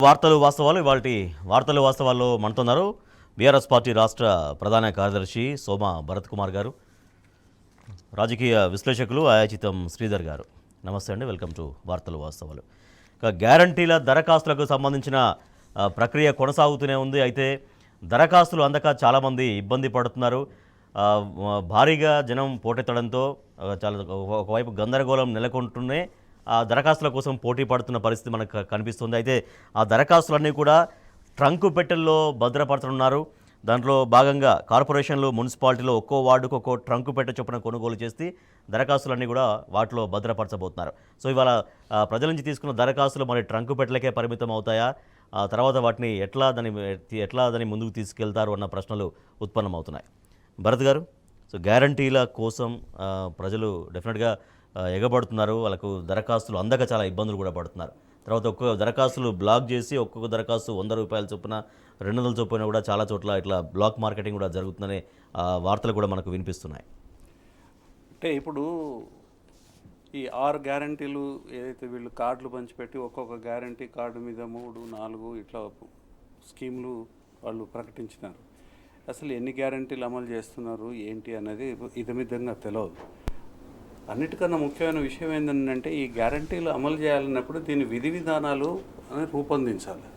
వార్తలు వాస్తవాలు ఇవాల్టి వార్తలు వాస్తవాల్లో మనతున్నారు బీఆర్ఎస్ పార్టీ రాష్ట్ర ప్రధాన కార్యదర్శి సోమ భరత్ కుమార్ గారు, రాజకీయ విశ్లేషకులు ఆయాచితం శ్రీధర్ గారు. నమస్తే అండి, వెల్కమ్ టు వార్తలు వాస్తవాలు. ఇక గ్యారంటీల దరఖాస్తులకు సంబంధించిన ప్రక్రియ కొనసాగుతూనే ఉంది. అయితే దరఖాస్తులు అందక చాలామంది ఇబ్బంది పడుతున్నారు. భారీగా జనం పోటెత్తడంతో చాలా ఒకవైపు గందరగోళం నెలకొంటూనే ఆ దరఖాస్తుల కోసం పోటీ పడుతున్న పరిస్థితి మనకు కనిపిస్తుంది. అయితే ఆ దరఖాస్తులన్నీ కూడా ట్రంకు పెట్టెల్లో భద్రపడుతున్నారు. దాంట్లో భాగంగా కార్పొరేషన్లు, మున్సిపాలిటీలో ఒక్కో వార్డుకు ఒక్కో ట్రంకు పెట్టె చొప్పున కొనుగోలు చేసి దరఖాస్తులన్నీ కూడా వాటిలో భద్రపరచబోతున్నారు. సో ఇవాళ ప్రజల నుంచి తీసుకున్న దరఖాస్తులు మరి ట్రంకు పెట్టెలకే పరిమితం అవుతాయా, తర్వాత వాటిని ఎట్లా దాన్ని ముందుకు తీసుకెళ్తారు అన్న ప్రశ్నలు ఉత్పన్నమవుతున్నాయి. భరత్ గారు, సో గ్యారంటీల కోసం ప్రజలు డెఫినెట్గా ఎగబడుతున్నారు. వాళ్ళకు దరఖాస్తులు అందక చాలా ఇబ్బందులు కూడా పడుతున్నారు. తర్వాత ఒక్కొక్క దరఖాస్తులు బ్లాక్ చేసి ఒక్కొక్క దరఖాస్తు ₹100 చొప్పున, 200 చొప్పున కూడా చాలా చోట్ల ఇట్లా బ్లాక్ మార్కెటింగ్ కూడా జరుగుతుందనే వార్తలు కూడా మనకు వినిపిస్తున్నాయి. అంటే ఇప్పుడు ఈ 6 గ్యారంటీలు ఏదైతే వీళ్ళు కార్డులు పంచిపెట్టి ఒక్కొక్క గ్యారంటీ కార్డు మీద 3, 4 ఇట్లా స్కీములు వాళ్ళు ప్రకటించినారు. అసలు ఎన్ని గ్యారంటీలు అమలు చేస్తున్నారు ఏంటి అనేది ఇదమిద్దంగా తెలియదు. అన్నిటికన్నా ముఖ్యమైన విషయం ఏంటంటే ఈ గ్యారంటీలు అమలు చేయాలన్నప్పుడు దీని విధి విధానాలు రూపొందించాలి.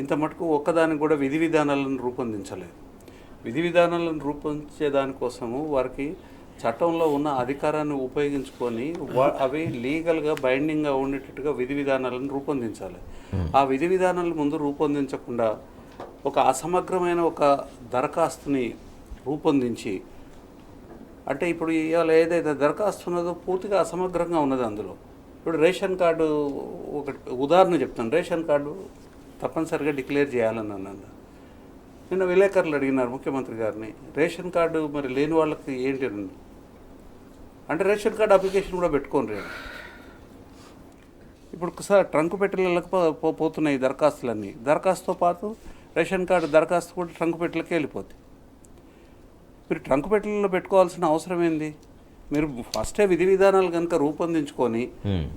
ఇంత మటుకు ఒక్కదానికి కూడా విధి విధానాలను రూపొందించలేదు. విధి విధానాలను రూపొందించే దానికోసము వారికి చట్టంలో ఉన్న అధికారాన్ని ఉపయోగించుకొని అవి లీగల్గా బైండింగ్గా ఉండేటట్టుగా విధి విధానాలను రూపొందించాలి. ఆ విధి విధానాలు ముందు రూపొందించకుండా ఒక అసమగ్రమైన ఒక దరఖాస్తుని రూపొందించి, అంటే ఇప్పుడు ఇవాళ ఏదైతే దరఖాస్తు ఉన్నదో పూర్తిగా అసమగ్రంగా ఉన్నది. అందులో ఇప్పుడు రేషన్ కార్డు ఒకటి ఉదాహరణ చెప్తాను. రేషన్ కార్డు తప్పనిసరిగా డిక్లేర్ చేయాలని అన్నాను. నిన్న విలేకరులు అడిగినారు ముఖ్యమంత్రి గారిని, రేషన్ కార్డు మరి లేని వాళ్ళకి ఏంటి అంటే రేషన్ కార్డు అప్లికేషన్ కూడా పెట్టుకోండి. ఇప్పుడు సార్ ట్రంకు పెట్టెలకు పోతున్నాయి దరఖాస్తులన్నీ. దరఖాస్తుతో పాటు రేషన్ కార్డు దరఖాస్తు కూడా ట్రంకు పెట్టెలకే వెళ్ళిపోతుంది. మీరు ట్రంకు పెట్టెలలో పెట్టుకోవాల్సిన అవసరం ఏంది? మీరు ఫస్టే విధి విధానాలు కనుక రూపొందించుకొని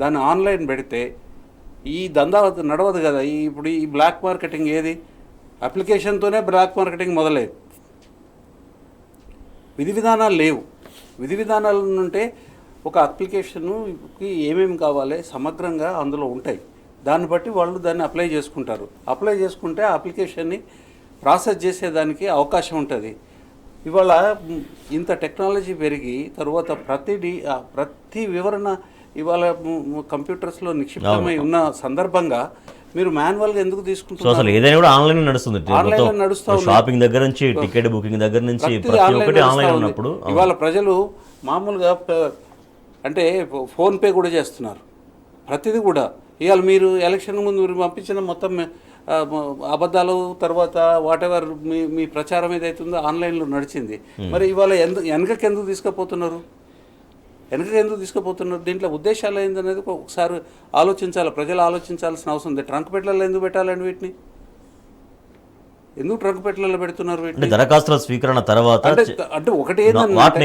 దాన్ని ఆన్లైన్ పెడితే ఈ దందా నడవదు కదా. ఇప్పుడు ఈ బ్లాక్ మార్కెటింగ్ ఏది? అప్లికేషన్తోనే బ్లాక్ మార్కెటింగ్ మొదలయ్యేది. విధి విధానాలు లేవు. విధి విధానాలు ఉంటే ఒక అప్లికేషన్కి ఏమేమి కావాలి సమగ్రంగా అందులో ఉంటాయి. దాన్ని బట్టి వాళ్ళు దాన్ని అప్లై చేసుకుంటారు. అప్లై చేసుకుంటే ఆ అప్లికేషన్ని ప్రాసెస్ చేసేదానికి అవకాశం ఉంటుంది. ఇవాళ ఇంత టెక్నాలజీ పెరిగి తర్వాత ప్రతి వివరణ ఇవాళ కంప్యూటర్స్లో నిక్షిప్తమై ఉన్న సందర్భంగా మీరు మాన్యువల్గా ఎందుకు తీసుకుంటున్నారు? అసలు ఏదైనా కూడా ఆన్లైన్ నడుస్తుంది. షాపింగ్ దగ్గర నుంచి టికెట్ బుకింగ్ దగ్గర నుంచి ప్రతి ఒక్కటి ఆన్లైన్ ఉన్నప్పుడు ఇవాళ ప్రజలు మామూలుగా అంటే ఫోన్పే కూడా చేస్తున్నారు. ప్రతిదీ కూడా ఇవాళ మీరు ఎలక్షన్ ముందు మీరు పంపించిన మొత్తం అబద్ధాలు తర్వాత వాటెవర్ మీ ప్రచారం ఏదైతుందో ఆన్లైన్లో నడిచింది. మరి ఇవాళ వెనకకి ఎందుకు తీసుకుపోతున్నారు? దీంట్లో ఉద్దేశాలు ఏందనేది ఒకసారి ఆలోచించాలి. ప్రజలు ఆలోచించాల్సిన అవసరం ఉంది. ట్రంక్ పెట్టెలలో ఎందుకు పెట్టాలండి వీటిని? ఎందుకు ట్రంక్ పెట్టెలలో పెడుతున్నారు వీటిని? దరఖాస్తుల స్వీకరణ తర్వాత అంటే ఒకటి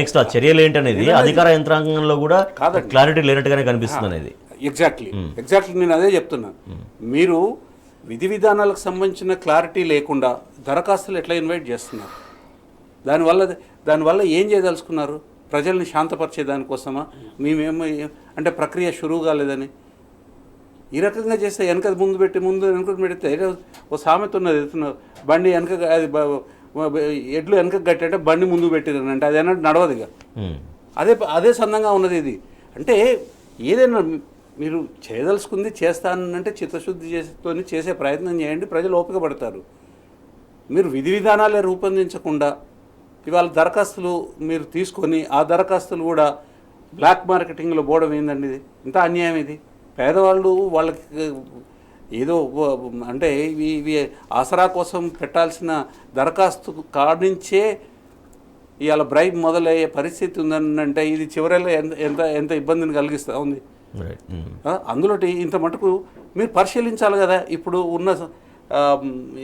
నెక్స్ట్ ఆ చర్యలు ఏంటనేది అధికార యంత్రాంగంలో కూడా క్లారిటీ లేనట్టుగానే కనిపిస్తుంది అనేది. ఎగ్జాక్ట్లీ నేను అదే చెప్తున్నాను. మీరు విధి విధానాలకు సంబంధించిన క్లారిటీ లేకుండా దరఖాస్తులు ఎట్లా ఇన్వైట్ చేస్తున్నారు? దానివల్ల ఏం చేయదలుచుకున్నారు? ప్రజల్ని శాంతపరిచే దానికోసమా? మేమేమో అంటే ప్రక్రియ షురువు కాలేదని ఈ రకంగా చేస్తే వెనక ముందు పెడితే ఓ సామెత ఉన్నది, బండి వెనక ఎడ్లు వెనక కట్టంటే బండి ముందు పెట్టిరనంటే అది అన్నట్టు నడవదు. ఇక అదే సందంగా ఉన్నది ఇది. అంటే ఏదైనా మీరు చేయదలుచుకుంది చేస్తానంటే చిత్తశుద్ధి చేసే ప్రయత్నం చేయండి. ప్రజలు ఓపిక పడతారు. మీరు విధి విధానాలే రూపొందించకుండా ఇవాళ దరఖాస్తులు మీరు తీసుకొని ఆ దరఖాస్తులు కూడా బ్లాక్ మార్కెటింగ్లో పోవడం ఏందండి? ఇది ఇంత అన్యాయం. ఇది పేదవాళ్ళు వాళ్ళకి ఏదో అంటే ఇవి ఆసరా కోసం పెట్టాల్సిన దరఖాస్తు కార్డు నుంచే ఇవాళ బ్రైబ్ మొదలయ్యే పరిస్థితి ఉందంటే ఇది చివరిలో ఎంత ఇబ్బందిని కలిగిస్తూ ఉంది. అందులో ఇంత మటుకు మీరు పరిశీలించాలి కదా. ఇప్పుడు ఉన్న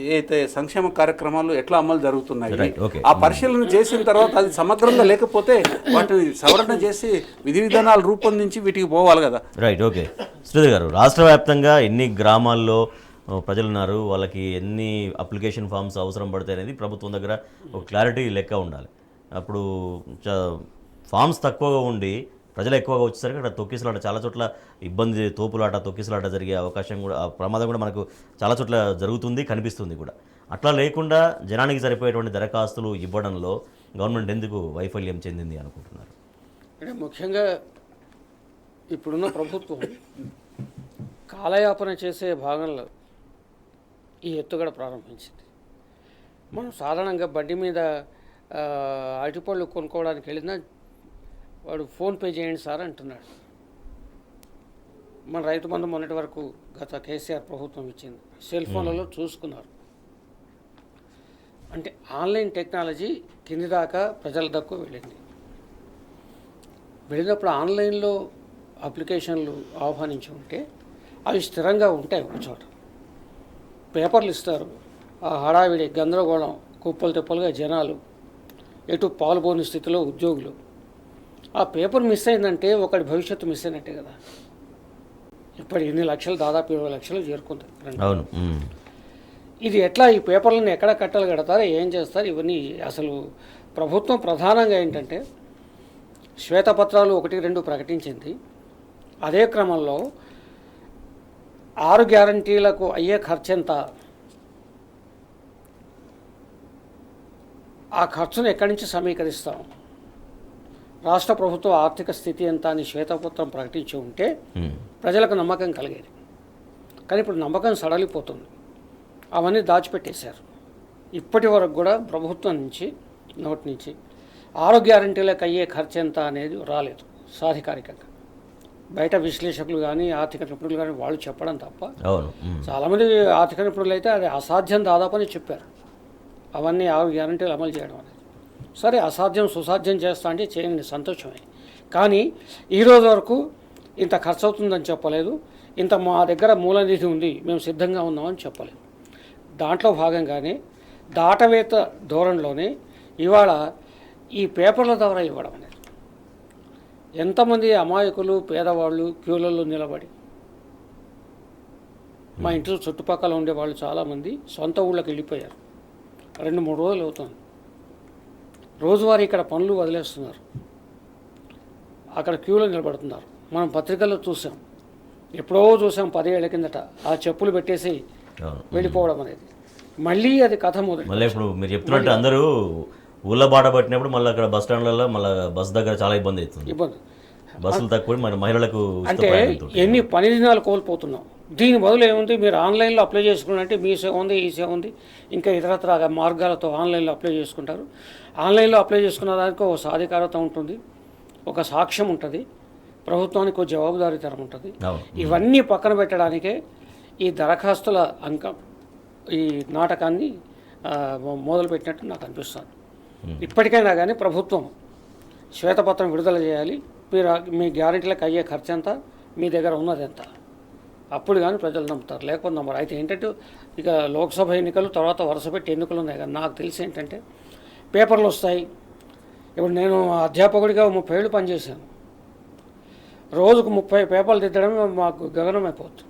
ఏదైతే సంక్షేమ కార్యక్రమాలు ఎట్లా అమలు జరుగుతున్నాయి ఆ పరిశీలన చేసిన తర్వాత అది సమగ్రంగా లేకపోతే వాటిని సవరణ చేసి విధి విధానాలు రూపొందించి వీటికి పోవాలి కదా. Right, okay. శ్రీధర్ గారు, రాష్ట్ర వ్యాప్తంగా ఎన్ని గ్రామాల్లో ప్రజలు ఉన్నారు, వాళ్ళకి ఎన్ని అప్లికేషన్ ఫామ్స్ అవసరం పడతాయి అనేది ప్రభుత్వం దగ్గర ఒక క్లారిటీ లెక్క ఉండాలి. అప్పుడు ఫామ్స్ తక్కువగా ఉండి ప్రజలు ఎక్కువగా వచ్చేసరికి అక్కడ తొక్కిసలాట చాలా చోట్ల ఇబ్బంది, తోపులాట తొక్కిసలాట జరిగే అవకాశం కూడా, ఆ ప్రమాదం కూడా మనకు చాలా చోట్ల జరుగుతుంది, కనిపిస్తుంది కూడా. అట్లా లేకుండా జనానికి సరిపోయేటువంటి దరఖాస్తులు ఇవ్వడంలో గవర్నమెంట్ ఎందుకు వైఫల్యం చెందింది అనుకుంటున్నారు? అంటే ముఖ్యంగా ఇప్పుడున్న ప్రభుత్వం కాలయాపన చేసే భాగంలో ఈ ఎత్తుగడ ప్రారంభించింది. మనం సాధారణంగా బండి మీద అరటిపళ్ళు కొనుక్కోవడానికి వెళ్ళినా వాడు ఫోన్పే చేయండి సార్ అంటున్నాడు. మన రైతు బంధు మొన్నటి వరకు గత కేసీఆర్ ప్రభుత్వం ఇచ్చింది, సెల్ ఫోన్లలో చూసుకున్నారు. అంటే ఆన్లైన్ టెక్నాలజీ కింది దాకా ప్రజల దక్కు వెళ్ళినప్పుడు ఆన్లైన్లో అప్లికేషన్లు ఆహ్వానించి ఉంటే అవి స్థిరంగా ఉంటాయి ఒక చోట. పేపర్లు ఇస్తారు, ఆ హడావిడి గందరగోళం, కుప్పలు తెప్పలుగా జనాలు, ఎటు పాల్గొని స్థితిలో ఉద్యోగులు. ఆ పేపర్ మిస్ అయిందంటే ఒకటి భవిష్యత్తు మిస్ అయినట్టే కదా. ఇప్పుడు ఎన్ని లక్షలు, దాదాపు 20 లక్షలు చేరుకుంది. అవును. ఇది ఎట్లా, ఈ పేపర్లను ఎక్కడ కట్టలు కడతారు, ఏం చేస్తారు, ఇవన్నీ అసలు ప్రభుత్వం ప్రధానంగా ఏంటంటే శ్వేతపత్రాలు 1-2 ప్రకటించింది. అదే క్రమంలో 6 గ్యారంటీలకు అయ్యే ఖర్చు ఎంత, ఆ ఖర్చును ఎక్కడి నుంచి సమీకరిస్తాం, రాష్ట్ర ప్రభుత్వ ఆర్థిక స్థితి ఎంత అని శ్వేతపత్రం ప్రకటించి ఉంటే ప్రజలకు నమ్మకం కలిగేది. కానీ ఇప్పుడు నమ్మకం సడలిపోతుంది. అవన్నీ దాచిపెట్టేశారు. ఇప్పటి వరకు కూడా ప్రభుత్వం నుంచి నోటి నుంచి 6 గ్యారంటీలకు అయ్యే ఖర్చు ఎంత అనేది రాలేదు సాధికారికంగా. బయట విశ్లేషకులు కానీ ఆర్థిక నిపుణులు కానీ వాళ్ళు చెప్పడం తప్ప, చాలామంది ఆర్థిక నిపుణులు అయితే అది అసాధ్యం దాదాపు అని చెప్పారు. అవన్నీ 6 గ్యారంటీలు అమలు చేయడం అనేది. సరే, అసాధ్యం సుసాధ్యం చేస్తా అంటే చేయండి, సంతోషమే. కానీ ఈరోజు వరకు ఇంత ఖర్చు అవుతుందని చెప్పలేదు, ఇంత మా దగ్గర మూల నిధి ఉంది, మేము సిద్ధంగా ఉన్నామని చెప్పలేదు. దాంట్లో భాగంగానే దాటవేత ధోరణిలోనే ఇవాళ ఈ పేపర్ల ద్వారా ఇవ్వడం అనేది. ఎంతమంది అమాయకులు, పేదవాళ్ళు క్యూలలో నిలబడి, మా ఇంట్లో చుట్టుపక్కల ఉండేవాళ్ళు చాలామంది సొంత ఊళ్ళకి వెళ్ళిపోయారు. 2-3 రోజులు అవుతుంది. రోజువారీ ఇక్కడ పనులు వదిలేస్తున్నారు, అక్కడ క్యూలో నిలబడుతున్నారు. మనం పత్రికల్లో చూసాం, ఎప్పుడో చూసాం 10 ఏళ్ల కిందట, ఆ చెప్పులు పెట్టేసి వెళ్ళిపోవడం అనేది. మళ్ళీ అది కథ మళ్ళీ ఇప్పుడు మీరు చెప్తున్నట్టు అందరూ ఊళ్ళ బాట పట్టినప్పుడు మళ్ళీ అక్కడ బస్ స్టాండ్లలో మళ్ళీ బస్ దగ్గర చాలా ఇబ్బంది అవుతుంది. బస్సులు తక్కువ, మన మహిళలకు అంటే ఎన్ని పని దినాలు కోల్పోతున్నాం. దీని బదులు ఏముంది, మీరు ఆన్లైన్లో అప్లై చేసుకున్నారంటే మీ సేవ ఉంది, ఈ సేవ ఉంది, ఇంకా ఇతరత్ర మార్గాలతో ఆన్లైన్లో అప్లై చేసుకుంటారు. ఆన్లైన్లో అప్లై చేసుకున్న దానికి ఒక సాధికారత ఉంటుంది, ఒక సాక్ష్యం ఉంటుంది, ప్రభుత్వానికి ఒక జవాబుదారీతనం ఉంటుంది. ఇవన్నీ పక్కన పెట్టడానికే ఈ దరఖాస్తుల అంకం, ఈ నాటకాన్ని మొదలుపెట్టినట్టు నాకు అనిపిస్తుంది. ఇప్పటికైనా కానీ ప్రభుత్వం శ్వేతపత్రం విడుదల చేయాలి. మీ గ్యారెంటీలకు అయ్యే ఖర్చు ఎంత, మీ దగ్గర ఉన్నది ఎంత, అప్పుడు కానీ ప్రజలు నమ్ముతారు, లేకపోతే నమ్మరు. అయితే ఏంటంటే ఇక లోక్సభ ఎన్నికలు తర్వాత వరుస పెట్టి ఎన్నికలు ఉన్నాయి కదా. నాకు తెలిసి ఏంటంటే పేపర్లు వస్తాయి. ఇప్పుడు నేను అధ్యాపకుడిగా 30 ఏళ్ళు పనిచేశాను. రోజుకు 30 పేపర్లు దిద్దడం మాకు గగనమైపోతుంది.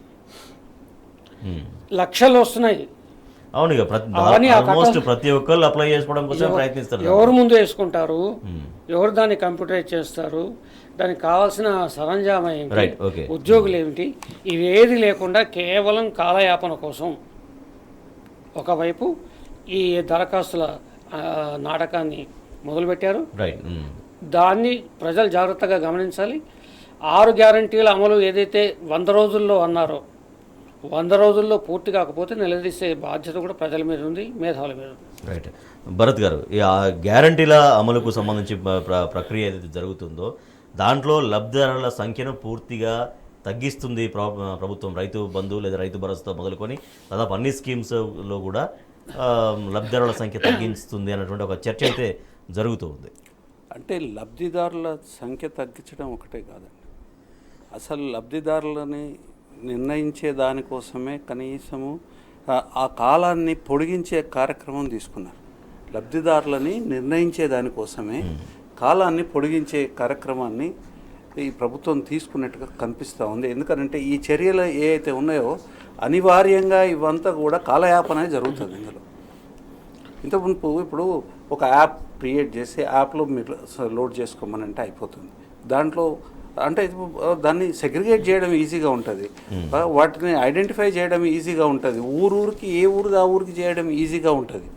లక్షలు వస్తున్నాయి. అవును, ప్రతి ఒక్కరు అప్లై చేసుకోవడం కోసం ప్రయత్నిస్తారు. ఎవరు ముందు వేసుకుంటారు, ఎవరు దాన్ని కంప్యూటరైజ్ చేస్తారు, దానికి కావాల్సిన సరంజామా ఏమిటి, ఉద్యోగులు ఏమిటి, ఇవేది లేకుండా కేవలం కాలయాపన కోసం ఒకవైపు ఈ దరఖాస్తుల నాటకాన్ని మొదలుపెట్టారు. దాన్ని ప్రజలు జాగ్రత్తగా గమనించాలి. 6 గ్యారంటీల అమలు ఏదైతే 100 రోజుల్లో అన్నారో, 100 రోజుల్లో పూర్తి కాకపోతే నిలదీసే బాధ్యత కూడా ప్రజల మీద ఉంది, మేధావుల మీద ఉంది. రైట్. భరత్ గారు, ఈ గ్యారంటీల అమలుకు సంబంధించి ప్రక్రియ ఏదైతే జరుగుతుందో దాంట్లో లబ్ధిదారుల సంఖ్యను పూర్తిగా తగ్గిస్తుంది ప్రభుత్వం. రైతు బంధు లేదా రైతు భరోసాతో మొదలుకొని దాదాపు అన్ని స్కీమ్స్లో కూడా లబ్ధిదారుల సంఖ్య తగ్గిస్తుంది అన్నటువంటి ఒక చర్చ అయితే జరుగుతూ ఉంది. అంటే లబ్ధిదారుల సంఖ్య తగ్గించడం ఒకటే కాదండి, అసలు లబ్ధిదారులని నిర్ణయించే దానికోసమే కనీసము ఆ కాలాన్ని పొడిగించే కార్యక్రమం తీసుకున్నారు. లబ్ధిదారులని నిర్ణయించే దానికోసమే కాలాన్ని పొడిగించే కార్యక్రమాన్ని ఈ ప్రభుత్వం తీసుకున్నట్టుగా కనిపిస్తూ ఉంది. ఎందుకంటే ఈ చర్యలు ఏ అయితే ఉన్నాయో అనివార్యంగా ఇవంతా కూడా కాలయాపన జరుగుతుంది. ఇందులో ఇంతకుముందు ఇప్పుడు ఒక యాప్ క్రియేట్ చేసి యాప్లో మీరు లోడ్ చేసుకోమనంటే అయిపోతుంది. దాంట్లో అంటే దాన్ని సెగ్రిగేట్ చేయడం ఈజీగా ఉంటుంది, వాటిని ఐడెంటిఫై చేయడం ఈజీగా ఉంటుంది, ఊరికి ఏ ఊరు ఆ ఊరికి చేయడం ఈజీగా ఉంటుంది.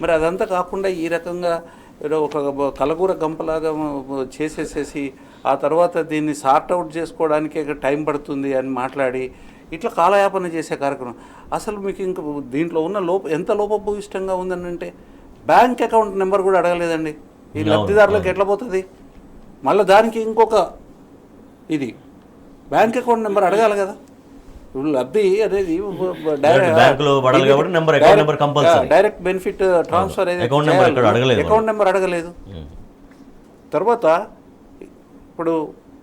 మరి అదంతా కాకుండా ఈ రకంగా ఏదో ఒక కలగూర గంపలాగా చేసేసేసి ఆ తర్వాత దీన్ని సార్ట్అవుట్ చేసుకోవడానికి టైం పడుతుంది అని మాట్లాడి ఇట్లా కాలయాపన చేసే కార్యక్రమం. అసలు మీకు ఇంకా దీంట్లో ఉన్న ఎంత లోపభూయిష్టంగా ఉందని అంటే బ్యాంక్ అకౌంట్ నెంబర్ కూడా అడగలేదండి. ఈ లబ్ధిదారులకు ఎట్లా పోతుంది? మళ్ళీ దానికి ఇంకొక ఇది బ్యాంక్ అకౌంట్ నెంబర్ అడగాలి కదా. ఇప్పుడు లబ్ధి అనేది direct benefit transfer account number అడగలేదు. తర్వాత ఇప్పుడు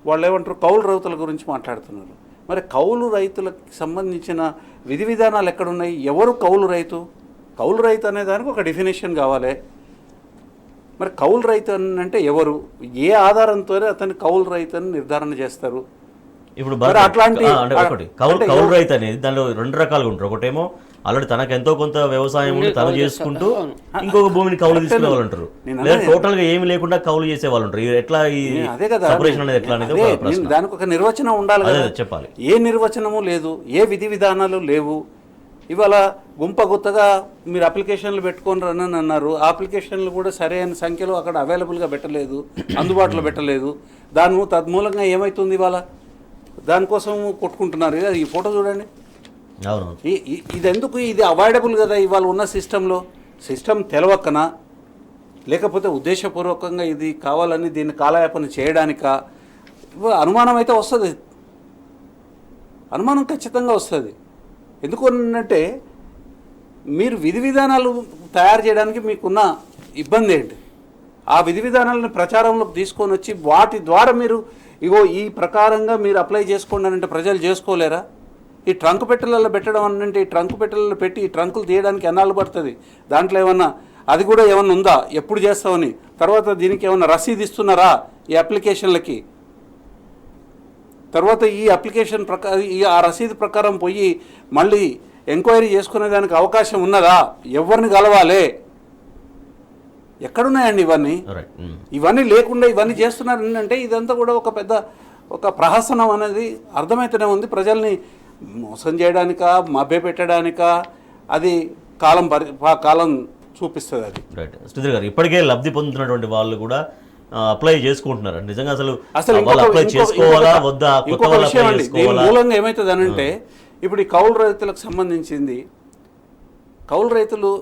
వాళ్ళు ఏమంటారు, కౌలు రైతుల గురించి మాట్లాడుతున్నారు. మరి కౌలు రైతులకు సంబంధించిన విధి విధానాలు ఎక్కడున్నాయి? ఎవరు కౌలు రైతు? కౌలు రైతు అనే దానికి ఒక డెఫినేషన్ కావాలి. మరి కౌలు రైతు అంటే ఎవరు? ఏ ఆధారంతో అతన్ని కౌలు రైతు అని నిర్ధారణ చేస్తారు? ఇప్పుడు అట్లాంటి కౌలు రైతు అనేది దానిలో రెండు రకాలుగా ఉంటారు. ఒకటేమో ఆల్రెడీ తనకు ఎంతో కొంత వ్యవసాయం తను చేసుకుంటూ ఇంకొక భూమిని కౌలు తీసుకునే వాళ్ళు ఉంటారు, లేదా టోటల్ గా ఏమి లేకుండా కౌలు చేసే వాళ్ళు ఉంటారు. ఎట్లా ఈ సెపరేషన్ అనేది ఎట్లా అనేది దానికి ఒక నిర్వచనం ఉండాలి కదా, చెప్పాలి. ఏ నిర్వచనము లేదు, ఏ విధి విధానాలు లేవు. ఇవాళ గుంపగుత్తగా మీరు అప్లికేషన్లు పెట్టుకొని అని అన్నారు. ఆ అప్లికేషన్లు కూడా సరైన సంఖ్యలో అక్కడ అవైలబుల్గా పెట్టలేదు, అందుబాటులో పెట్టలేదు. తద్మూలంగా ఏమవుతుంది? ఇవాళ దానికోసం కొట్టుకుంటున్నారు. ఈ ఫోటో చూడండి. ఇది ఎందుకు? ఇది అవాయిడబుల్ కదా ఇవాళ ఉన్న సిస్టమ్ తెలవక్కనా, లేకపోతే ఉద్దేశపూర్వకంగా ఇది కావాలని దీన్ని కాలయాపన చేయడానికా? అనుమానం అయితే వస్తుంది, అనుమానం ఖచ్చితంగా వస్తుంది. ఎందుకు అంటే మీరు విధి విధానాలు తయారు చేయడానికి మీకున్న ఇబ్బంది ఏంటి? ఆ విధి విధానాలను ప్రచారంలోకి తీసుకొని వచ్చి వాటి ద్వారా మీరు ఇగో ఈ ప్రకారంగా మీరు అప్లై చేసుకోండి అంటే ప్రజలు చేసుకోలేరా? ఈ ట్రంక్ పెట్టెలలో పెట్టడం అంటే ఈ ట్రంక్ పెట్టెలలో పెట్టి ఈ ట్రంకులు తీయడానికి ఎన్నాళ్ళు పడుతుంది? దాంట్లో ఏమన్నా అది కూడా ఏమన్నా ఉందా? ఎప్పుడు చేస్తామని? తర్వాత దీనికి ఏమన్నా రసీదు ఇస్తున్నారా ఈ అప్లికేషన్లకి? తర్వాత ఈ అప్లికేషన్ ఆ రసీదు ప్రకారం పోయి మళ్ళీ ఎంక్వైరీ చేసుకునే దానికి అవకాశం ఉన్నదా? ఎవరిని కలవాలి? ఎక్కడున్నాయండి ఇవన్నీ లేకుండా ఇవన్నీ చేస్తున్నారు అంటే ఇదంతా కూడా ఒక పెద్ద ప్రహసనం అనేది అర్థమైతేనే ఉంది. ప్రజల్ని మోసం చేయడానికా, మభ్య పెట్టడానికా, అది కాలం చూపిస్తుంది. అది రైట్. శ్రీధర్ గారు, ఇప్పటికే లబ్ధి పొందుతున్నటువంటి వాళ్ళు కూడా అప్లై చేసుకుంటున్నారు. నిజంగా అసలు ఇంకొక విషయం అండి, దీని మూలంగా ఏమవుతుంది అనంటే ఇప్పుడు ఈ కౌలు రైతులకు సంబంధించింది, కౌలు రైతులు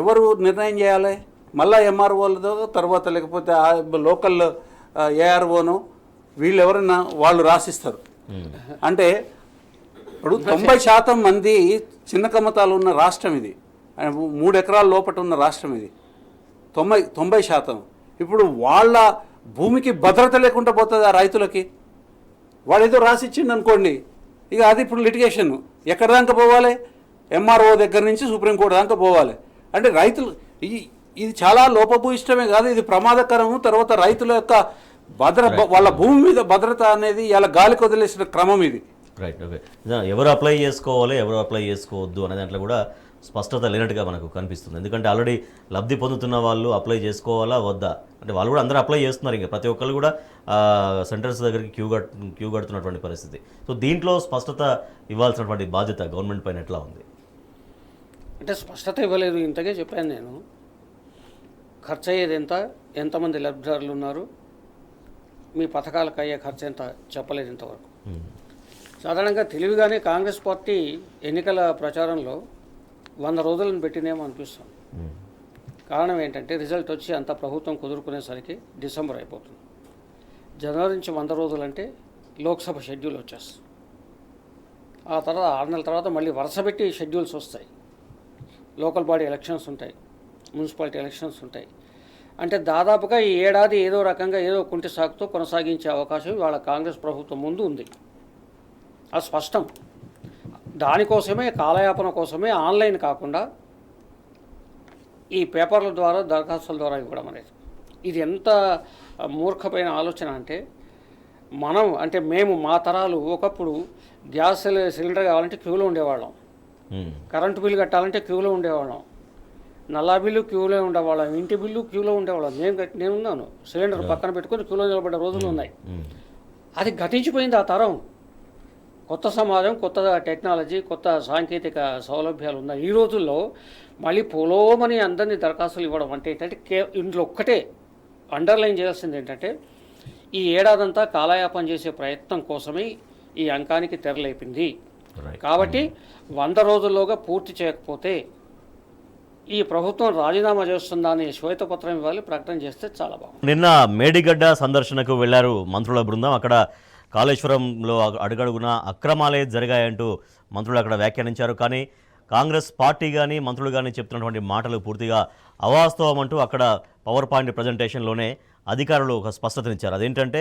ఎవరు నిర్ణయం చేయాలి? మళ్ళీ ఎంఆర్ఓలతో, తర్వాత లేకపోతే లోకల్ ఏఆర్ఓను, వీళ్ళు ఎవరైనా వాళ్ళు రాసిస్తారు. అంటే ఇప్పుడు 90% మంది చిన్న కమ్మతాలు ఉన్న రాష్ట్రం ఇది, 3 ఎకరాల లోపట ఉన్న రాష్ట్రం ఇది. 90%. ఇప్పుడు వాళ్ళ భూమికి భద్రత లేకుండా పోతుంది ఆ రైతులకి. వాడు ఏదో రాసిచ్చిండు అనుకోండి, ఇక అది ఇప్పుడు లిటిగేషన్ ఎక్కడి దాకా పోవాలి? ఎంఆర్ఓ దగ్గర నుంచి సుప్రీంకోర్టు దాకా పోవాలి. అంటే రైతులు ఇది చాలా లోపభూయిష్టమే కాదు, ఇది ప్రమాదకరము. తర్వాత రైతుల యొక్క వాళ్ళ భూమి మీద భద్రత అనేది ఇలా గాలికి వదిలేసిన క్రమం ఇది. రైట్. ఓకే. ఎవరు అప్లై చేసుకోవాలి, ఎవరు అప్లై చేసుకోవద్దు అనే దాంట్లో కూడా స్పష్టత లేనట్టుగా మనకు కనిపిస్తుంది. ఎందుకంటే ఆల్రెడీ లబ్ధి పొందుతున్న వాళ్ళు అప్లై చేసుకోవాలా వద్దా అంటే వాళ్ళు కూడా అందరూ అప్లై చేస్తున్నారు. ఇంకా ప్రతి ఒక్కరు కూడా సెంటర్స్ దగ్గరికి క్యూ కడుతున్నటువంటి పరిస్థితి. సో దీంట్లో స్పష్టత ఇవ్వాల్సినటువంటి బాధ్యత గవర్నమెంట్ పైన ఎట్లా ఉంది? అంటే స్పష్టత ఇవ్వలేదు. ఇంతకే చెప్పాను నేను, ఖర్చు అయ్యేది ఎంత, ఎంతమంది లబ్ధిదారులు ఉన్నారు, మీ పథకాలకు అయ్యే ఖర్చు ఎంత చెప్పలేదు ఇంతవరకు. సాధారణంగా తెలివిగానే కాంగ్రెస్ పార్టీ ఎన్నికల ప్రచారంలో 100 రోజులను పెట్టినేమో అనిపిస్తుంది. కారణం ఏంటంటే రిజల్ట్ వచ్చి అంత ప్రభుత్వం కుదురుకునేసరికి డిసెంబర్ అయిపోతుంది. జనవరి నుంచి 100 రోజులు అంటే లోక్సభ షెడ్యూల్ వచ్చేస్తుంది. ఆ తర్వాత 6 నెలల తర్వాత మళ్ళీ వరుసపెట్టి షెడ్యూల్స్ వస్తాయి. లోకల్ బాడీ ఎలక్షన్స్ ఉంటాయి, మున్సిపాలిటీ ఎలక్షన్స్ ఉంటాయి. అంటే దాదాపుగా ఈ ఏడాది ఏదో రకంగా ఏదో కుంటి సాకుతో కొనసాగించే అవకాశం వాళ్ళ కాంగ్రెస్ ప్రభుత్వం ముందు ఉంది. అది స్పష్టం. దానికోసమే, కాలయాపన కోసమే ఆన్లైన్ కాకుండా ఈ పేపర్ల ద్వారా, దరఖాస్తుల ద్వారా ఇవ్వడం అనేది. ఇది ఎంత మూర్ఖమైన ఆలోచన అంటే మనం అంటే మేము మా తరాలు ఒకప్పుడు గ్యాస్ సిలిండర్ కావాలంటే క్యూలో ఉండేవాళ్ళం, కరెంటు బిల్లు కట్టాలంటే క్యూలో ఉండేవాళ్ళం, నల్లా బిల్లు క్యూలో ఉండేవాళ్ళం, ఇంటి బిల్లు క్యూలో ఉండేవాళ్ళం. నేను ఉన్నాను సిలిండర్ పక్కన పెట్టుకొని క్యూలో నిలబడ్డ రోజులు ఉన్నాయి. అది గతించిపోయింది ఆ తరం. కొత్త సమాజం, కొత్త టెక్నాలజీ, కొత్త సాంకేతిక సౌలభ్యాలు ఉన్నాయి. ఈ రోజుల్లో మళ్ళీ పొలోమని అందరినీ దరఖాస్తులు ఇవ్వడం అంటే ఏంటంటే ఇంట్లో ఒక్కటే అండర్లైన్ చేయాల్సింది ఏంటంటే ఈ ఏడాదంతా కాలయాపన చేసే ప్రయత్నం కోసమే ఈ అంకానికి తెరలేపింది. కాబట్టి 100 రోజుల్లోగా పూర్తి చేయకపోతే ఈ ప్రభుత్వం రాజీనామా చేస్తుందా అనే శ్వేతపత్రం ఇవ్వాలి, ప్రకటన చేస్తే చాలా బాగుంది. నిన్న మేడిగడ్డ సందర్శనకు వెళ్లారు మంత్రుల బృందం. అక్కడ కాళేశ్వరంలో అడుగడుగున అక్రమాలే జరిగాయంటూ మంత్రులు అక్కడ వ్యాఖ్యానించారు. కానీ కాంగ్రెస్ పార్టీ కానీ మంత్రులు కానీ చెప్తున్నటువంటి మాటలు పూర్తిగా అవాస్తవం అంటూ అక్కడ పవర్ పాయింట్ ప్రజెంటేషన్లోనే అధికారులు ఒక స్పష్టతనిచ్చారు. అదేంటంటే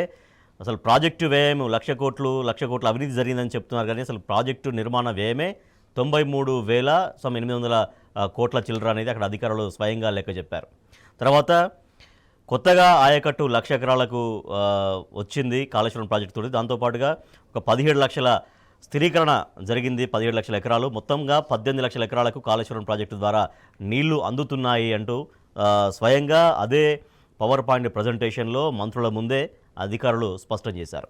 అసలు ప్రాజెక్టు వ్యయం 1,00,000 కోట్ల అవినీతి జరిగిందని చెప్తున్నారు. కానీ అసలు ప్రాజెక్టు నిర్మాణ వ్యయమే 93,800 కోట్ల చిల్లర అనేది అక్కడ అధికారులు స్వయంగా లెక్క చెప్పారు. తర్వాత కొత్తగా ఆయకట్టు 1,00,000 ఎకరాలకు వచ్చింది కాళేశ్వరం ప్రాజెక్టు తోటి. దాంతోపాటుగా ఒక 17 లక్షల స్థిరీకరణ జరిగింది. 17 లక్షల ఎకరాలు మొత్తంగా 18 లక్షల ఎకరాలకు కాళేశ్వరం ప్రాజెక్టు ద్వారా నీళ్లు అందుతున్నాయి అంటూ స్వయంగా అదే పవర్ పాయింట్ ప్రజెంటేషన్లో మంత్రుల ముందే అధికారులు స్పష్టం చేశారు.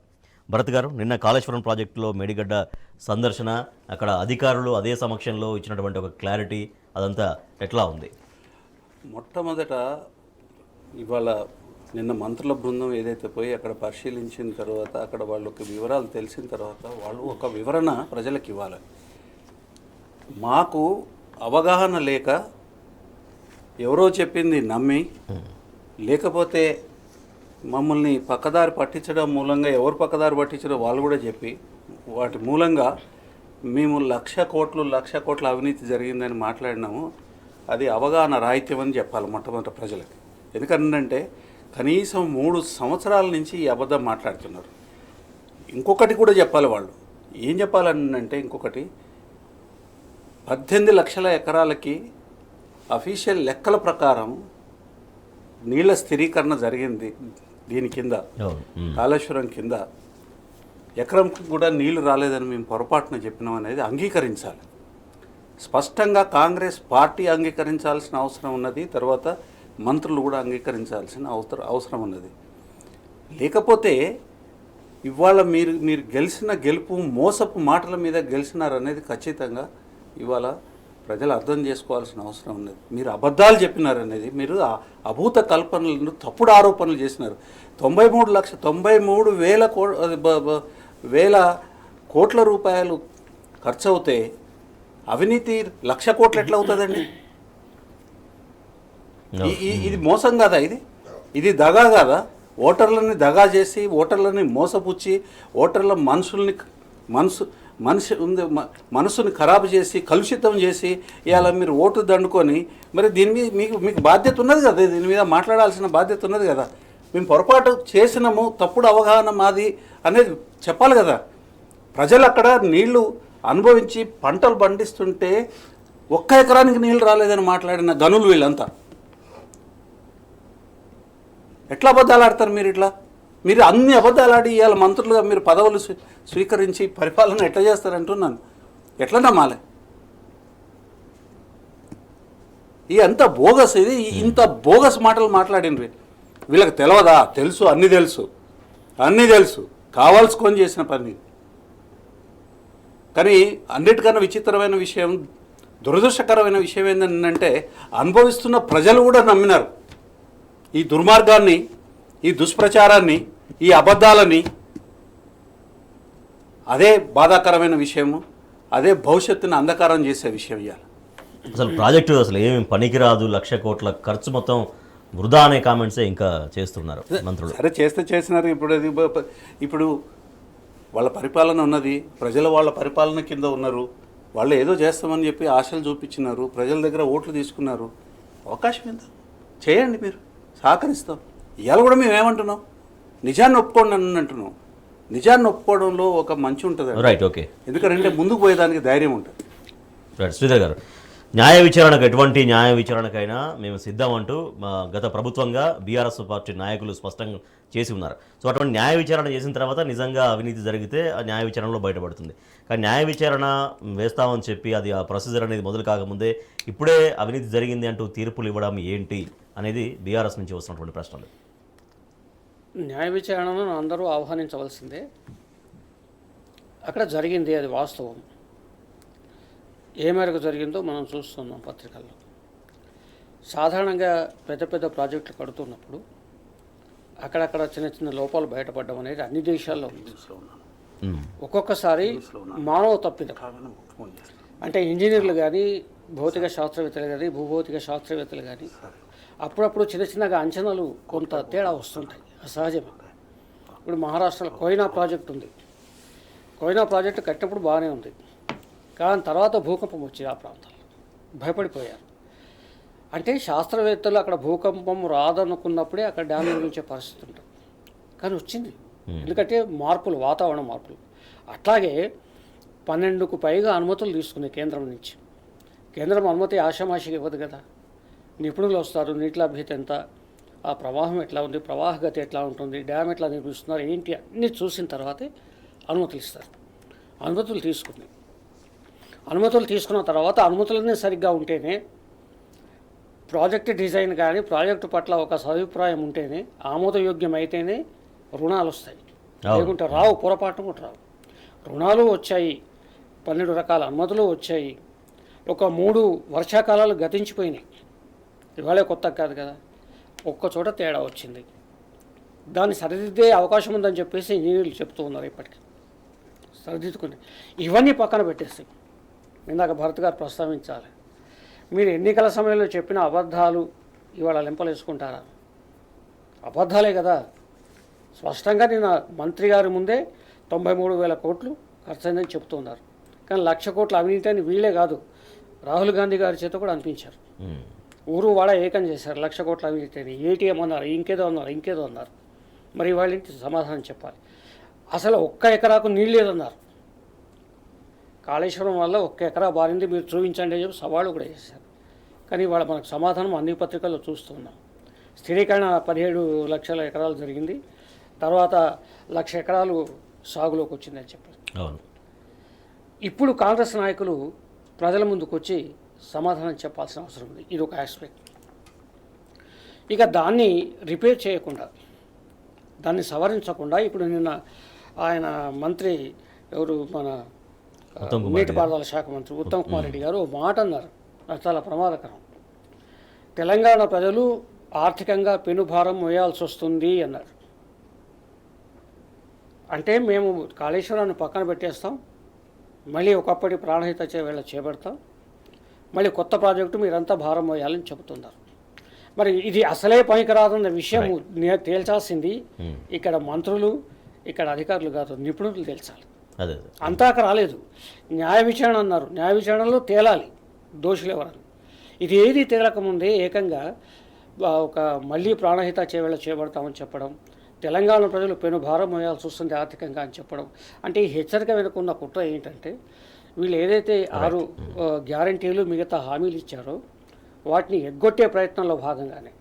భరత్ గారు, నిన్న కాళేశ్వరం ప్రాజెక్టులో మేడిగడ్డ సందర్శన, అక్కడ అధికారులు అదే సమక్షంలో ఇచ్చినటువంటి ఒక క్లారిటీ అదంతా ఎట్లా ఉంది? మొట్టమొదట ఇవాళ నిన్న మంత్రుల బృందం ఏదైతే పోయి అక్కడ పరిశీలించిన తర్వాత అక్కడ వాళ్ళకి వివరాలు తెలిసిన తర్వాత వాళ్ళు ఒక వివరణ ప్రజలకు ఇవ్వాలి. మాకు అవగాహన లేక ఎవరో చెప్పింది నమ్మి, లేకపోతే మమ్మల్ని పక్కదారి పట్టించడం మూలంగా, ఎవరు పక్కదారి పట్టించడో వాళ్ళు కూడా చెప్పి వాటి మూలంగా మేము 1,00,000 కోట్ల అవినీతి జరిగిందని మాట్లాడినాము. అది అవగాహన రాహిత్యం అని చెప్పాలి మొట్టమొదటి ప్రజలకి. ఎందుకంటే కనీసం 3 సంవత్సరాల నుంచి ఈ అబద్ధం మాట్లాడుతున్నారు. ఇంకొకటి కూడా చెప్పాలి వాళ్ళు. ఏం చెప్పాలంటే ఇంకొకటి 18 లక్షల ఎకరాలకి అఫీషియల్ లెక్కల ప్రకారం నీళ్ళ స్థిరీకరణ జరిగింది. దీని కింద కాళేశ్వరం కింద ఎకరంకి కూడా నీళ్లు రాలేదని మేము పొరపాటున చెప్పినాం అనేది అంగీకరించాలి. స్పష్టంగా కాంగ్రెస్ పార్టీ అంగీకరించాల్సిన అవసరం ఉన్నది. తర్వాత మంత్రులు కూడా అంగీకరించాల్సిన అవసరం ఉన్నది. లేకపోతే ఇవాళ మీరు గెలిచిన గెలుపు మోసపు మాటల మీద గెలిచినారనేది ఖచ్చితంగా ఇవాళ ప్రజలు అర్థం చేసుకోవాల్సిన అవసరం ఉన్నది. మీరు అబద్ధాలు చెప్పినారనేది, మీరు అభూత కల్పనలను, తప్పుడు ఆరోపణలు చేసినారు. 93,000 కోట్ల రూపాయలు ఖర్చు అవుతే అవినీతి 1,00,000 కోట్లు ఎట్లా అవుతుందండి? ఇది మోసం కాదా? ఇది దగా కాదా? ఓటర్లని దగా చేసి, ఓటర్లని మోసపుచ్చి, ఓటర్ల మనసుని ఖరాబు చేసి, కలుషితం చేసి ఇవాళ మీరు ఓటు దండుకొని, మరి దీని మీద మీకు బాధ్యత ఉన్నది కదా, దీని మీద మాట్లాడాల్సిన బాధ్యత ఉన్నది కదా. మేము పొరపాటు చేసినాము, తప్పుడు అవగాహన మాది అనేది చెప్పాలి కదా. ప్రజలు అక్కడ నీళ్లు అనుభవించి పంటలు పండిస్తుంటే 1 ఎకరానికి నీళ్ళు రాలేదని మాట్లాడిన గనులు వీళ్ళంతా. ఎట్లా అబద్ధాలు ఆడతారు మీరు? మీరు అన్ని అబద్ధాలు ఆడి ఇవాళ మంత్రులుగా మీరు పదవులు స్వీకరించి పరిపాలన ఎట్లా చేస్తారంటున్నాను. ఎట్లా నమ్మాలి? అంత బోగస్, ఇంత బోగస్ మాటలు మాట్లాడినవి వీళ్ళకి తెలియదా? తెలుసు, అన్నీ తెలుసు, కావాల్సుకొని చేసిన పని. కానీ అన్నిటికన్నా విచిత్రమైన విషయం, దురదృష్టకరమైన విషయం ఏంటంటే అనుభవిస్తున్న ప్రజలు కూడా నమ్మినారు ఈ దుర్మార్గాన్ని, ఈ దుష్ప్రచారాన్ని, ఈ అబద్ధాలని. అదే బాధాకరమైన విషయము, అదే భవిష్యత్తుని అంధకారం చేసే విషయం. ఇవ్వాలి అసలు ప్రాజెక్టు అసలు ఏమి పనికిరాదు, 1,00,000 కోట్ల ఖర్చు మొత్తం వృధా అనే కామెంట్సే ఇంకా చేస్తున్నారు మంత్రులు. సరే, చేసినారు. ఇప్పుడు వాళ్ళ పరిపాలన ఉన్నది, ప్రజలు వాళ్ళ పరిపాలన కింద ఉన్నారు. వాళ్ళు ఏదో చేస్తామని చెప్పి ఆశలు చూపించినారు, ప్రజల దగ్గర ఓట్లు తీసుకున్నారు. అవకాశం ఎంత చేయండి, మీరు సహకరిస్తాం. ఇవాళ కూడా మేము ఏమంటున్నాం, నిజాన్ని ఒప్పుకోండి అని అంటున్నాం. నిజాన్ని ఒప్పుకోవడంలో ఒక మంచి ఉంటుంది. Right, okay. ఎందుకంటే ముందుకు పోయేదానికి ధైర్యం ఉంటుంది. రైట్. శ్రీధర్ గారు, న్యాయ విచారణకు ఎటువంటి న్యాయ విచారణకైనా మేము సిద్ధం అంటూ గత ప్రభుత్వంగా బీఆర్ఎస్ పార్టీ నాయకులు స్పష్టంగా చేసి ఉన్నారు. సో అటువంటి న్యాయ విచారణ చేసిన తర్వాత నిజంగా అవినీతి జరిగితే ఆ న్యాయ విచారణలో బయటపడుతుంది. కానీ న్యాయ విచారణ వేస్తామని చెప్పి అది ఆ ప్రొసీజర్ అనేది మొదలు కాకముందే ఇప్పుడే అవినీతి జరిగింది అంటూ తీర్పులు ఇవ్వడం ఏంటి అనేది బీఆర్ఎస్ నుంచి వస్తున్నటువంటి ప్రశ్నలు. న్యాయ విచారణను అందరూ ఆహ్వానించవలసిందే. అక్కడ జరిగింది, అది వాస్తవం. ఏ మేరకు జరిగిందో మనం చూస్తున్నాం పత్రికల్లో. సాధారణంగా పెద్ద పెద్ద ప్రాజెక్టులు కడుతున్నప్పుడు అక్కడక్కడ చిన్న చిన్న లోపాలు బయటపడడం అనేది అన్ని దేశాల్లో ఉంది. ఒక్కొక్కసారి మానవ తప్పిదం, అంటే ఇంజనీర్లు కానీ, భౌతిక శాస్త్రవేత్తలు కానీ, భూభౌతిక శాస్త్రవేత్తలు కానీ అప్పుడప్పుడు చిన్న చిన్నగా అంచనాలు కొంత తేడా వస్తుంటాయి, సహజమే. ఇప్పుడు మహారాష్ట్రలో కోయినా ప్రాజెక్ట్ ఉంది. కోయినా ప్రాజెక్టు కట్టినప్పుడు బాగానే ఉంది, కానీ తర్వాత భూకంపం వచ్చింది. ఆ ప్రాంతాల్లో భయపడిపోయారు. అంటే శాస్త్రవేత్తలు అక్కడ భూకంపం రాదనుకున్నప్పుడే అక్కడ డ్యామ్ నిర్మించే పరిస్థితి ఉంటుంది, కానీ వచ్చింది. ఎందుకంటే మార్పులు, వాతావరణ మార్పులు. అట్లాగే 12కు పైగా అనుమతులు తీసుకునే కేంద్రం నుంచి. కేంద్రం అనుమతి ఆషామాషిగా ఇవ్వదు కదా. నిపుణులు వస్తారు, నీటి లభ్యత ఎంత, ఆ ప్రవాహం ఎట్లా ఉంది, ప్రవాహ గతి ఎట్లా ఉంటుంది, డ్యామ్ ఎట్లా నిర్మిస్తున్నారు, ఏంటి అన్నీ చూసిన తర్వాతే అనుమతులు ఇస్తారు. అనుమతులు తీసుకున్న తర్వాత అనుమతులన్నీ సరిగ్గా ఉంటేనే, ప్రాజెక్టు డిజైన్ కానీ ప్రాజెక్టు పట్ల ఒక సదుపాయం ఉంటేనే, ఆమోదయోగ్యం అయితేనే రుణాలు వస్తాయి. లేకుంటే రావు, పొరపాటు కూడా రావు. రుణాలు వచ్చాయి, 12 రకాల అనుమతులు వచ్చాయి. ఒక 3 వర్షాకాలాలు గతించిపోయినాయి. ఇవాళ కొత్త కాదు కదా. ఒక్క చోట తేడా వచ్చింది, దాన్ని సరిదిద్దే అవకాశం ఉందని చెప్పేసి ఇంజనీర్లు చెప్తూ ఉన్నారు. ఇప్పటికీ సరిదిద్దుకుని ఇవన్నీ పక్కన పెట్టేసి, ఇందాక భరత్ గారు ప్రస్తావించాలి, మీరు ఎన్నికల సమయంలో చెప్పిన అబద్ధాలు ఇవాళ లెంపలేసుకుంటారా? అబద్ధాలే కదా. స్పష్టంగా నిన్న మంత్రి గారి ముందే 93,000 కోట్లు ఖర్చయిందని చెప్తున్నారు. కానీ 1,00,000 కోట్ల అవినీతి అని వీళ్ళే కాదు, రాహుల్ గాంధీ గారి చేత కూడా అనిపించారు. ఊరు వాడ ఏకం చేశారు. 1,00,000 కోట్ల అవినీతి అని, ఏటీఎం అన్నారు, ఇంకేదో అన్నారు. మరి వాళ్ళకి సమాధానం చెప్పాలి. అసలు 1 ఎకరాకు నీళ్ళు లేదన్నారు. కాళేశ్వరం వల్ల 1 ఎకరా బారింది, మీరు చూపించండి అని చెప్పి సవాళ్ళు కూడా చేశారు. కానీ వాళ్ళ మనకు సమాధానం అన్ని పత్రికల్లో చూస్తున్నాం. స్థిరీకరణ 17 లక్షల ఎకరాలు జరిగింది, తర్వాత 1,00,000 ఎకరాలు సాగులోకి వచ్చిందని చెప్పారు. ఇప్పుడు కాంగ్రెస్ నాయకులు ప్రజల ముందుకు వచ్చి సమాధానం చెప్పాల్సిన అవసరం ఉంది. ఇది ఒక ఆస్పెక్ట్. ఇక దాన్ని రిపేర్ చేయకుండా, దాన్ని సవరించకుండా, ఇప్పుడు నిన్న ఆయన మంత్రి ఎవరు, మన నీటిపారుదల శాఖ మంత్రి ఉత్తమ్ కుమార్ రెడ్డి గారు ఒక మాట అన్నారు, అది చాలా ప్రమాదకరం. తెలంగాణ ప్రజలు ఆర్థికంగా పెనుభారం మోయాల్సి వస్తుంది అన్నారు. అంటే మేము కాళేశ్వరాన్ని పక్కన పెట్టేస్తాం, మళ్ళీ ఒకప్పటి ప్రాణహిత చేపడతాం, మళ్ళీ కొత్త ప్రాజెక్టు మీరంతా భారం మోయాలని చెబుతున్నారు. మరి ఇది అసలే పనికిరాదన్న విషయం తేల్చాల్సింది ఇక్కడ మంత్రులు, ఇక్కడ అధికారులు కాదు, నిపుణులు తేల్చాలి. అంతాక రాలేదు. న్యాయ విచారణ అన్నారు, న్యాయ విచారణలో తేలాలి దోషులు ఎవరని. ఇది ఏది తేలకముందే ఏకంగా ఒక మళ్ళీ ప్రాణహిత చేపడతామని చెప్పడం, తెలంగాణ ప్రజలు పెనుభారం మోయాల్సి వస్తుంది ఆర్థికంగా అని చెప్పడం. అంటే ఈ హెచ్చరిక వెనుకున్న కుట్ర ఏంటంటే, వీళ్ళు ఏదైతే 6 గ్యారంటీలు మిగతా హామీలు ఇచ్చారో వాటిని ఎగ్గొట్టే ప్రయత్నంలో భాగంగానే,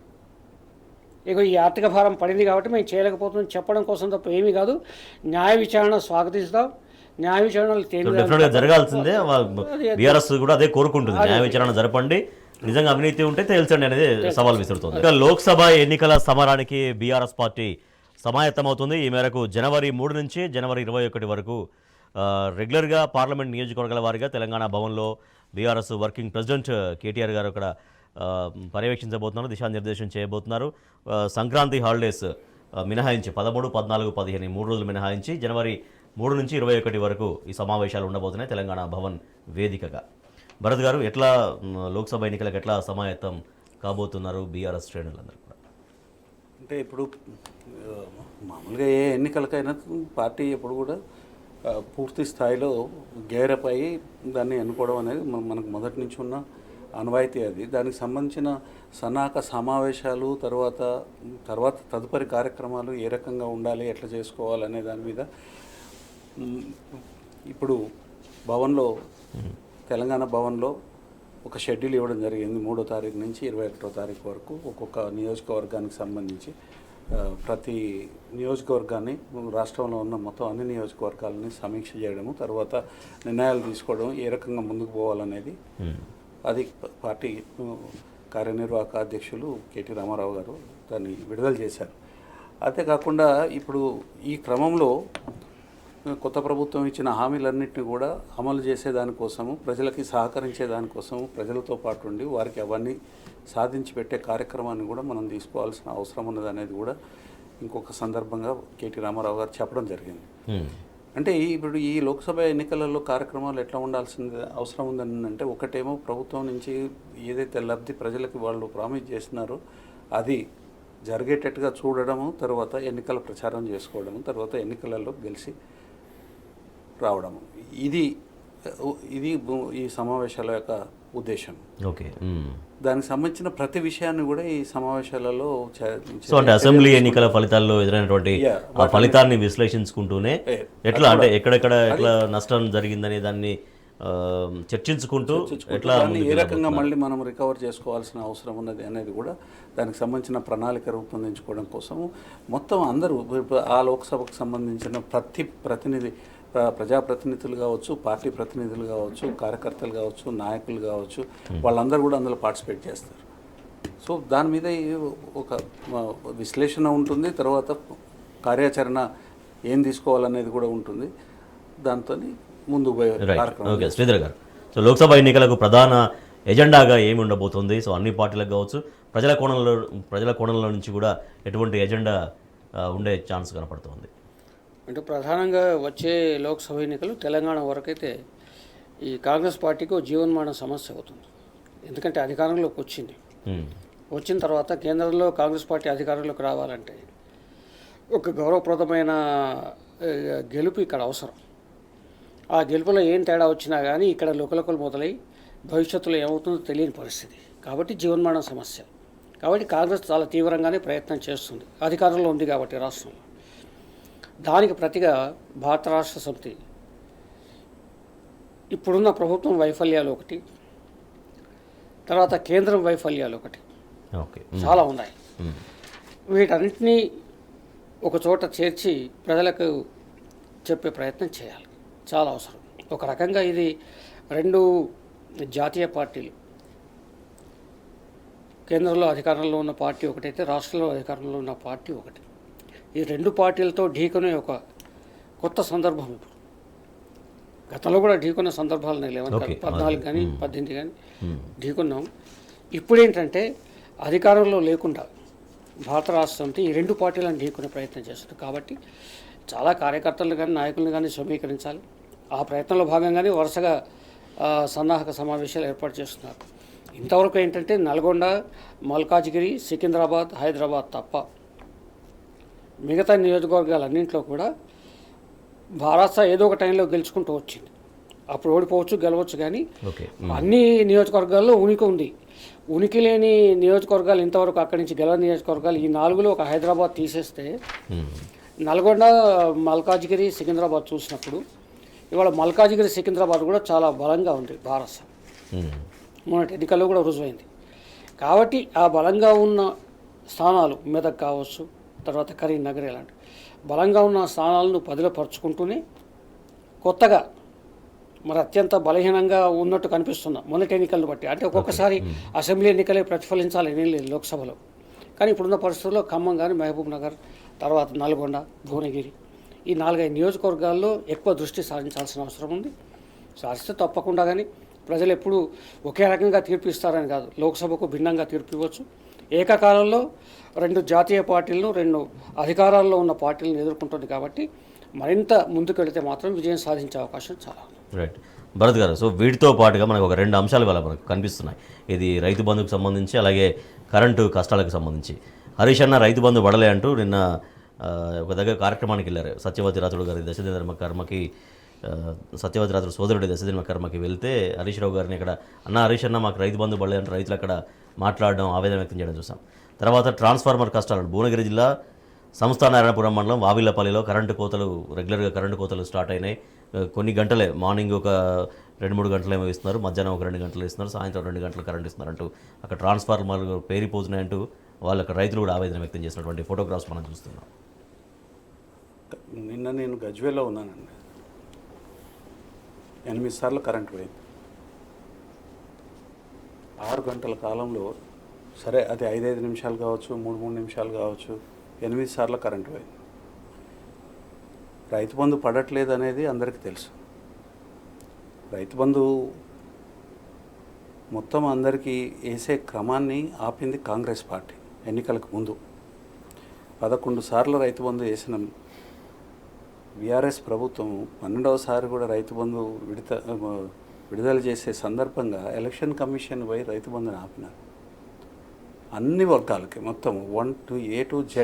ఇక ఈ ఆర్థిక భారం పడింది కాబట్టి మేము చేయలేకపోతున్నాం చెప్పడం కోసం తప్ప ఏమీ కాదు. న్యాయ విచారణ స్వాగతిస్తాం. న్యాయ విచారణలు జరగాల్సిందే. బీఆర్ఎస్ కూడా అదే కోరుకుంటుంది, న్యాయ విచారణ జరపండి, నిజంగా అవినీతి ఉంటే తేల్చండి అనేది సవాల్ విసురుతుంది. ఇక లోక్సభ ఎన్నికల సమరానికి బీఆర్ఎస్ పార్టీ సమాయత్తమవుతుంది. ఈ మేరకు జనవరి 3 నుంచి జనవరి 21 వరకు రెగ్యులర్గా పార్లమెంట్ నియోజకవర్గాల వారీగా తెలంగాణ భవన్లో బీఆర్ఎస్ వర్కింగ్ ప్రెసిడెంట్ కేటీఆర్ గారు అక్కడ పర్యవేక్షించబోతున్నారు, దిశానిర్దేశం చేయబోతున్నారు. సంక్రాంతి హాలిడేస్ మినహాయించి 13, 14, 15 3 రోజులు మినహాయించి జనవరి 3 నుంచి 21 వరకు ఈ సమావేశాలు ఉండబోతున్నాయి తెలంగాణ భవన్ వేదికగా. భరత్ గారు, ఎట్లా లోక్సభ ఎన్నికలకు ఎట్లా సమాయత్తం కాబోతున్నారు బీఆర్ఎస్ శ్రేణులందరూ కూడా? అంటే ఇప్పుడు మామూలుగా ఏ ఎన్నికలకైనా పార్టీ ఎప్పుడు కూడా పూర్తి స్థాయిలో గేరప్ అయ్యి దాన్ని ఎన్నుకోవడం అనేది మనకు మొదటి నుంచి ఉన్న ఆనవాయితీ. అది దానికి సంబంధించిన సన్నాహక సమావేశాలు, తర్వాత తదుపరి కార్యక్రమాలు ఏ రకంగా ఉండాలి, ఎట్లా చేసుకోవాలనే దాని మీద ఇప్పుడు భవన్లో, తెలంగాణ భవన్లో ఒక షెడ్యూల్ ఇవ్వడం జరిగింది. 3వ తారీఖు నుంచి 21వ తారీఖు వరకు ఒక్కొక్క నియోజకవర్గానికి సంబంధించి ప్రతి నియోజకవర్గాన్ని రాష్ట్రంలో ఉన్న మొత్తం అన్ని నియోజకవర్గాలని సమీక్ష చేయడము, తర్వాత నిర్ణయాలు తీసుకోవడం, ఏ రకంగా ముందుకు పోవాలనేది అది పార్టీ కార్యనిర్వాహక అధ్యక్షులు కేటీ రామారావు గారు దాన్ని విడుదల చేశారు. అంతేకాకుండా ఇప్పుడు ఈ క్రమంలో కొత్త ప్రభుత్వం ఇచ్చిన హామీలన్నింటినీ కూడా అమలు చేసేదానికోసము, ప్రజలకి సహకరించే దానికోసము ప్రజలతో పాటు ఉండి వారికి అవన్నీ సాధించి పెట్టే కార్యక్రమాన్ని కూడా మనం తీసుకోవాల్సిన అవసరం ఉన్నది అనేది కూడా ఇంకొక సందర్భంగా కేటీ రామారావు గారు చెప్పడం జరిగింది. అంటే ఇప్పుడు ఈ లోక్సభ ఎన్నికలలో కార్యక్రమాలు ఎట్లా ఉండాల్సింది అవసరం ఉందని అంటే, ఒకటేమో ప్రభుత్వం నుంచి ఏదైతే లబ్ధి ప్రజలకి వాళ్ళు ప్రామిస్ చేస్తున్నారో అది జరిగేటట్టుగా చూడడము, తర్వాత ఎన్నికల ప్రచారం చేసుకోవడము, తర్వాత ఎన్నికలలో గెలిచి రావడము, ఇది ఈ సమావేశాల యొక్క ఉద్దేశం. ఓకే. దానికి సంబంధించిన ప్రతి విషయాన్ని కూడా ఈ సమావేశాలలో సో అంటే అసెంబ్లీ ఎన్నికల ఫలితాల్లో ఎదురైనటువంటి ఆ ఫలితాన్ని విశ్లేషించుకుంటూనే ఎట్లా అంటే ఎక్కడెక్కడ ఎట్లా నష్టం జరిగిందనే దాన్ని చర్చించుకుంటూ ఎట్లా ఏ రకంగా మళ్ళీ మనం రికవర్ చేసుకోవాల్సిన అవసరం ఉన్నది అనేది కూడా దానికి సంబంధించిన ప్రణాళిక రూపొందించుకోవడం కోసము మొత్తం అందరూ ఆ లోక్సభకు సంబంధించిన ప్రతి ప్రతినిధి, ప్రజాప్రతినిధులు కావచ్చు, పార్టీ ప్రతినిధులు కావచ్చు, కార్యకర్తలు కావచ్చు, నాయకులు కావచ్చు, వాళ్ళందరూ కూడా అందులో పార్టిసిపేట్ చేస్తారు. సో దాని మీద ఒక విశ్లేషణ ఉంటుంది, తర్వాత కార్యాచరణ ఏం తీసుకోవాలనేది కూడా ఉంటుంది. దాంతో ముందు కార్యక్రమం. ఓకే శ్రీధర్ గారు, సో లోక్సభ ఎన్నికలకు ప్రధాన ఎజెండాగా ఏమి ఉండబోతుంది? సో అన్ని పార్టీలకు కావచ్చు, ప్రజల కోణంలో నుంచి కూడా ఎటువంటి ఎజెండా ఉండే ఛాన్స్ కనపడుతుంది? అంటే ప్రధానంగా వచ్చే లోక్సభ ఎన్నికలు తెలంగాణ వరకైతే ఈ కాంగ్రెస్ పార్టీకి జీవన్మాన సమస్య అవుతుంది. ఎందుకంటే అధికారంలోకి వచ్చిన తర్వాత కేంద్రంలో కాంగ్రెస్ పార్టీ అధికారంలోకి రావాలంటే ఒక గౌరవప్రదమైన గెలుపు ఇక్కడ అవసరం. ఆ గెలుపులో ఏం తేడా వచ్చినా కానీ ఇక్కడ లోకలకలు మొదలై భవిష్యత్తులో ఏమవుతుందో తెలియని పరిస్థితి. కాబట్టి జీవన్మాన సమస్య. కాబట్టి కాంగ్రెస్ చాలా తీవ్రంగానే ప్రయత్నం చేస్తుంది, అధికారంలో ఉంది కాబట్టి రాష్ట్రంలో. దానికి ప్రతిగా భారత రాష్ట్ర సమితి ఇప్పుడున్న ప్రభుత్వం వైఫల్యాలు ఒకటి, తర్వాత కేంద్రం వైఫల్యాలు ఒకటి, చాలా ఉన్నాయి. వీటన్నిటినీ ఒక చోట చేర్చి ప్రజలకు చెప్పే ప్రయత్నం చేయాలి, చాలా అవసరం. ఒక రకంగా ఇది రెండు జాతీయ పార్టీలు, కేంద్రంలో అధికారంలో ఉన్న పార్టీ ఒకటైతే రాష్ట్రంలో అధికారంలో ఉన్న పార్టీ ఒకటి. ఈ రెండు పార్టీలతో ఢీకొనే ఒక కొత్త సందర్భం ఇప్పుడు. గతంలో కూడా ఢీకొన్న సందర్భాలు లేవని 14 కానీ 18 కానీ ఢీకొన్నాం. ఇప్పుడు ఏంటంటే అధికారంలో లేకుండా భారత రాష్ట్ర సమితి ఈ రెండు పార్టీలను ఢీకొనే ప్రయత్నం చేస్తుంది. కాబట్టి చాలా కార్యకర్తలు కానీ నాయకులను కానీ సమీకరించాలి. ఆ ప్రయత్నంలో భాగంగానే వరుసగా సన్నాహక సమావేశాలు ఏర్పాటు చేస్తున్నారు. ఇంతవరకు ఏంటంటే నల్గొండ, మల్కాజ్గిరి, సికింద్రాబాద్, హైదరాబాద్ తప్ప మిగతా నియోజకవర్గాలన్నింటిలో కూడా భారత ఏదో ఒక టైంలో గెలుచుకుంటూ వచ్చింది. అప్పుడు ఓడిపోవచ్చు, గెలవచ్చు, కానీ అన్ని నియోజకవర్గాల్లో ఉనికి ఉంది. ఉనికి లేని నియోజకవర్గాలు ఇంతవరకు అక్కడి నుంచి గెలవ నియోజకవర్గాలు ఈ 4లో ఒక హైదరాబాద్ తీసేస్తే నల్గొండ, మల్కాజ్గిరి, సికింద్రాబాద్ చూసినప్పుడు ఇవాళ మల్కాజ్గిరి, సికింద్రాబాద్ కూడా చాలా బలంగా ఉంది భారత. మొన్నటి ఎన్నికల్లో కూడా రుజువైంది. కాబట్టి ఆ బలంగా ఉన్న స్థానాలు మెదక్ కావచ్చు, తర్వాత కరీంనగర్, ఇలాంటి బలంగా ఉన్న స్థానాలను పదిలపరుచుకుంటూనే కొత్తగా మరి అత్యంత బలహీనంగా ఉన్నట్టు కనిపిస్తున్నాం మొన్నటి ఎన్నికలను బట్టి. అంటే ఒక్కొక్కసారి అసెంబ్లీ ఎన్నికలే ప్రతిఫలించాలని ఏం లేదు లోక్సభలో. కానీ ఇప్పుడున్న పరిస్థితుల్లో ఖమ్మం కానీ, మహబూబ్ నగర్, తర్వాత నల్గొండ, భువనగిరి, ఈ 4-5 నియోజకవర్గాల్లో ఎక్కువ దృష్టి సారించాల్సిన అవసరం ఉంది. సారిస్తే తప్పకుండా, కానీ ప్రజలు ఎప్పుడు ఒకే రకంగా తీర్పు ఇస్తారని కాదు, లోక్సభకు భిన్నంగా తీర్పు ఇవ్వచ్చు. ఏకకాలంలో 2 జాతీయ పార్టీలను, 2 అధికారాల్లో ఉన్న పార్టీలను ఎదుర్కొంటుంది. కాబట్టి మరింత ముందుకు వెళితే మాత్రం విజయం సాధించే అవకాశం చాలా ఉంది. రైట్ భరత్ గారు, సో వీటితో పాటుగా మనకు ఒక 2 అంశాలు వల్ల మనకు కనిపిస్తున్నాయి. ఇది రైతు బంధుకు సంబంధించి, అలాగే కరెంటు కష్టాలకు సంబంధించి. హరీష్ అన్న రైతు బంధు పడలే అంటూ నిన్న ఒక దగ్గర కార్యక్రమానికి వెళ్ళారు. సత్యవతి రాథోడ్ గారి దశదిన కర్మకి, సత్యవతి రాథోడ్ సోదరుడి దశదిన కర్మకి వెళ్తే హరీష్ రావు గారిని ఇక్కడ హరీష్ అన్న మాకు రైతు బంధు పడలే అంటే రైతులు అక్కడ మాట్లాడడం, ఆవేదన వ్యక్తం చేయడం చూసాం. తర్వాత ట్రాన్స్ఫార్మర్ కష్టాలు, భువనగిరి జిల్లా సంస్థానారాయణపురం మండలం వావిల్లపల్లిలో కరెంటు కోతలు, రెగ్యులర్గా కరెంటు కోతలు స్టార్ట్ అయినాయి. కొన్ని గంటలే, మార్నింగ్ ఒక 2-3 గంటలు ఏమో ఇస్తున్నారు, మధ్యాహ్నం ఒక 2 గంటలు ఇస్తున్నారు, సాయంత్రం 2 గంటలు కరెంట్ ఇస్తున్నారు అంటూ అక్కడ ట్రాన్స్ఫార్మర్లు పేరిపోతున్నాయంటూ వాళ్ళు అక్కడ రైతులు కూడా ఆవేదన వ్యక్తం చేసినటువంటి ఫోటోగ్రాఫ్స్ మనం చూస్తున్నాం. నిన్న నేను గజ్వేల్లో ఉన్నానండి. 8 సార్లు కరెంట్ పోయింది 6 గంటల కాలంలో. సరే అది 5-5 నిమిషాలు కావచ్చు, 3-3 నిమిషాలు కావచ్చు, 8 సార్లు కరెంట్ పోయింది. రైతు బంధు పడట్లేదు అనేది అందరికీ తెలుసు. రైతు బంధు మొత్తం అందరికీ వేసే క్రమాన్ని ఆపింది కాంగ్రెస్ పార్టీ. ఎన్నికలకు ముందు 11 సార్లు రైతు బంధు వేసిన బీఆర్ఎస్ ప్రభుత్వం 12వసారి కూడా రైతు బంధు విడుదల చేసే సందర్భంగా ఎలక్షన్ కమిషన్ పోయి రైతు బంధుని ఆపినారు. అన్ని వర్గాలకి మొత్తం 1 to A to Z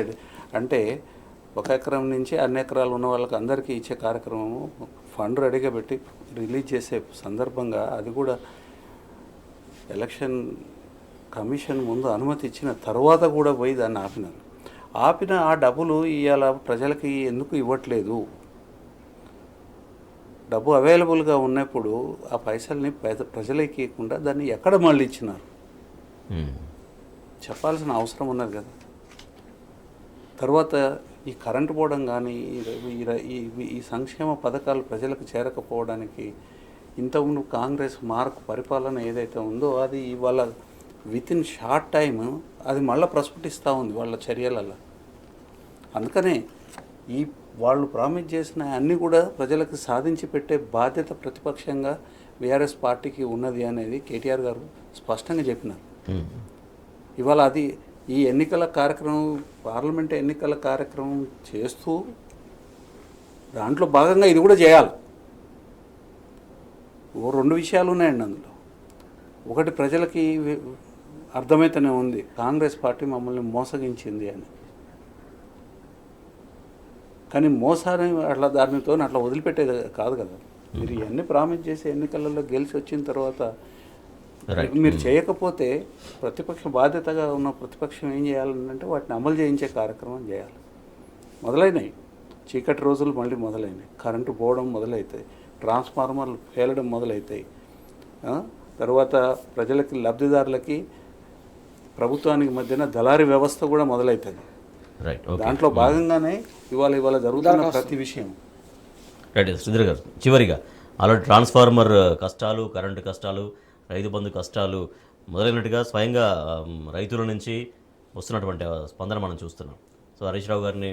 అంటే 1 ఎకరం నుంచి అన్ని ఎకరాలు ఉన్న వాళ్ళకి అందరికీ ఇచ్చే కార్యక్రమము ఫండ్ రెడీగా పెట్టి రిలీజ్ చేసే సందర్భంగా అది కూడా ఎలక్షన్ కమిషన్ ముందు అనుమతి ఇచ్చిన తర్వాత కూడా పోయి దాన్ని ఆపినారు. ఆపిన ఆ డబ్బులు ఇవాళ ప్రజలకి ఎందుకు ఇవ్వట్లేదు? డబ్బు అవైలబుల్గా ఉన్నప్పుడు ఆ పైసల్ని ప్రజలకి ఇవ్వకుండా దాన్ని ఎక్కడ మళ్ళీ ఇచ్చినారు చెప్పాల్సిన అవసరం ఉన్నది కదా. తర్వాత ఈ కరెంటు పోవడం కానీ ఈ సంక్షేమ పథకాలు ప్రజలకు చేరకపోవడానికి ఇంతకుముందు కాంగ్రెస్ మార్క్ పరిపాలన ఏదైతే ఉందో అది ఇవాళ వితిన్ షార్ట్ టైం అది మళ్ళీ ప్రస్ఫుటిస్తూ ఉంది వాళ్ళ చర్యలలో. అందుకనే ఈ వాళ్ళు ప్రామిస్ చేసిన అన్నీ కూడా ప్రజలకు సాధించి పెట్టే బాధ్యత ప్రతిపక్షంగా బీఆర్ఎస్ పార్టీకి ఉన్నది అనేది కేటీఆర్ గారు స్పష్టంగా చెప్పినారు. ఇవాళ అది ఈ ఎన్నికల కార్యక్రమం పార్లమెంట్ ఎన్నికల కార్యక్రమం చేస్తూ దాంట్లో భాగంగా ఇది కూడా చేయాలి. 2 విషయాలు ఉన్నాయండి అందులో. ఒకటి ప్రజలకి అర్థమైతేనే ఉంది కాంగ్రెస్ పార్టీ మమ్మల్ని మోసగించింది అని. కానీ మోసాన్ని అట్లా దానితో అట్లా వదిలిపెట్టేది కాదు కదా. మీరు ఇవన్నీ ప్రామిస్ చేసి ఎన్నికలలో గెలిచి వచ్చిన తర్వాత మీరు చేయకపోతే ప్రతిపక్ష బాధ్యతగా ఉన్న ప్రతిపక్షం ఏం చేయాలంటే వాటిని అమలు చేయించే కార్యక్రమం చేయాలి. మొదలైనవి చీకటి రోజులు మళ్ళీ మొదలైనవి, కరెంటు పోవడం మొదలవుతాయి, ట్రాన్స్ఫార్మర్లు పేలడం మొదలవుతాయి, తర్వాత ప్రజలకి లబ్ధిదారులకి ప్రభుత్వానికి మధ్యన దళారీ వ్యవస్థ కూడా మొదలవుతుంది. దాంట్లో భాగంగానే ఇవాళ జరుగుతున్న ప్రతి విషయం. రైట్ శ్రీధర్ గారు, చివరిగా అలాంటి ట్రాన్స్ఫార్మర్ కష్టాలు, కరెంటు కష్టాలు, రైతు బంధు కష్టాలు మొదలైనట్టుగా స్వయంగా రైతుల నుంచి వస్తున్నటువంటి స్పందన మనం చూస్తున్నాం. సో హరీష్ రావు గారిని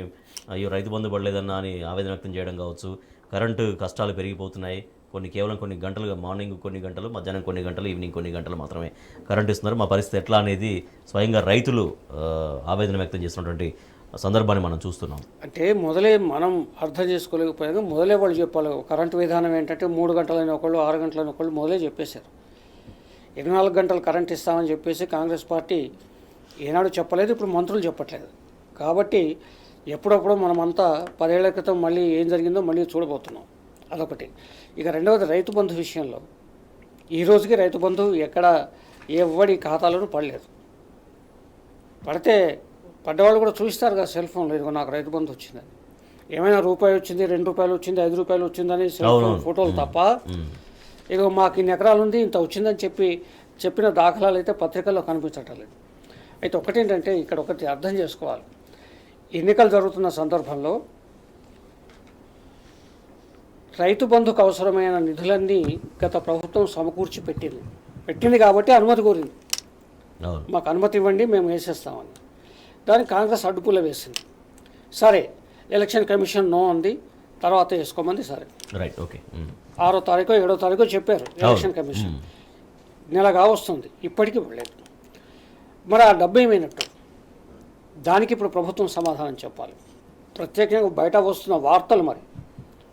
అయ్యో రైతు బంధు పడలేదన్నా అని ఆవేదన వ్యక్తం చేయడం కావచ్చు, కరెంటు కష్టాలు పెరిగిపోతున్నాయి, కేవలం కొన్ని గంటలు, మార్నింగ్ కొన్ని గంటలు, మధ్యాహ్నం కొన్ని గంటలు, ఈవినింగ్ కొన్ని గంటలు మాత్రమే కరెంట్ ఇస్తున్నారు, మా పరిస్థితి ఎట్లా అనేది స్వయంగా రైతులు ఆవేదన వ్యక్తం చేస్తున్నటువంటి సందర్భాన్ని మనం చూస్తున్నాం. అంటే మొదలే మనం అర్థం చేసుకోలేకపోయాక మొదలే వాళ్ళు చెప్పాలి. కరెంటు విధానం ఏంటంటే 3 గంటలైన ఒకళ్ళు, 6 గంటలైన ఒకళ్ళు మొదలే చెప్పేశారు. 24 గంటలు కరెంట్ ఇస్తామని చెప్పేసి కాంగ్రెస్ పార్టీ ఏనాడు చెప్పలేదు, ఇప్పుడు మంత్రులు చెప్పట్లేదు. కాబట్టి ఎప్పుడప్పుడు మనమంతా 10 ఏళ్ల క్రితం మళ్ళీ ఏం జరిగిందో మళ్ళీ చూడబోతున్నాం. అదొకటి. ఇక రెండవది రైతు బంధు విషయంలో ఈ రోజుకి రైతు బంధు ఎక్కడ ఎవడి ఖాతాలోనూ పడలేదు. పడితే పడ్డవాళ్ళు కూడా చూపిస్తారు కదా సెల్ ఫోన్లో, ఇదిగో నాకు రైతు బంధు వచ్చిందని. ఏమైనా రూపాయి వచ్చింది, 2 రూపాయలు వచ్చింది, 5 రూపాయలు వచ్చిందని సెల్ ఫోన్ ఫోటోలు తప్ప ఇదిగో మాకు ఇన్ని ఎకరాలు ఉంది, ఇంత వచ్చిందని చెప్పిన దాఖలాలు అయితే పత్రికల్లో కనిపించటం లేదు. అయితే ఒకటేంటంటే ఇక్కడ ఒకటి అర్థం చేసుకోవాలి. ఎన్నికలు జరుగుతున్న సందర్భంలో రైతు బంధుకు అవసరమైన నిధులన్నీ గత ప్రభుత్వం సమకూర్చి పెట్టింది కాబట్టి అనుమతి కోరింది. మాకు అనుమతి ఇవ్వండి, మేము వేసేస్తామని. దానికి కాంగ్రెస్ అడ్డుపుల్ల వేసింది. సరే, ఎలక్షన్ కమిషన్ నో అంది, తర్వాత వేసుకోమంది. సరే, 6వ తారీఖు 7వ తారీఖు చెప్పారు ఎలక్షన్ కమిషన్. నెలగా వస్తుంది, ఇప్పటికీ ఇవ్వలేదు. మరి ఆ డబ్బు ఏమైనట్టు? దానికి ఇప్పుడు ప్రభుత్వం సమాధానం చెప్పాలి. ప్రత్యేకంగా బయట వస్తున్న వార్తలు, మరి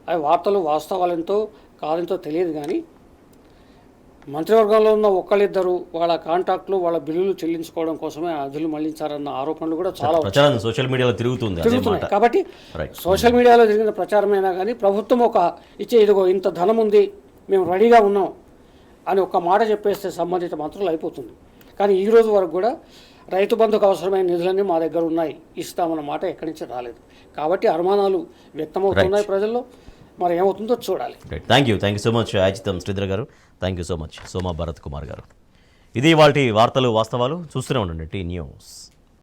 అవి వార్తలు వాస్తవాలెంతో కాదెంతో తెలియదు, కానీ మంత్రివర్గంలో ఉన్న ఒకళ్ళిద్దరు వాళ్ళ కాంట్రాక్టులు, వాళ్ళ బిల్లులు చెల్లించుకోవడం కోసమే నిధులు మళ్లించారన్న ఆరోపణలు కూడా చాలా సోషల్ మీడియాలో తిరుగుతున్నాయి. కాబట్టి సోషల్ మీడియాలో జరిగిన ప్రచారమైనా కానీ ప్రభుత్వం ఇదిగో ఇంత ధనం ఉంది, మేము రెడీగా ఉన్నాం అని ఒక మాట చెప్పేస్తే సంబంధిత మంత్రులు అయిపోతుంది. కానీ ఈ రోజు వరకు కూడా రైతు బంధుకు అవసరమైన నిధులన్నీ మా దగ్గర ఉన్నాయి, ఇస్తామన్న మాట ఎక్కడి నుంచి రాలేదు. కాబట్టి అనుమానాలు వ్యక్తమవుతున్నాయి ప్రజల్లో. మరి ఏమవుతుందో చూడాలి. Right, thank you so much Ayachitam Sridhar గారు. Thank you so much Soma Bharat Kumar గారు. ఇది వాటి వార్తలు వాస్తవాలు. చూస్తూనే ఉండండి టీ న్యూస్.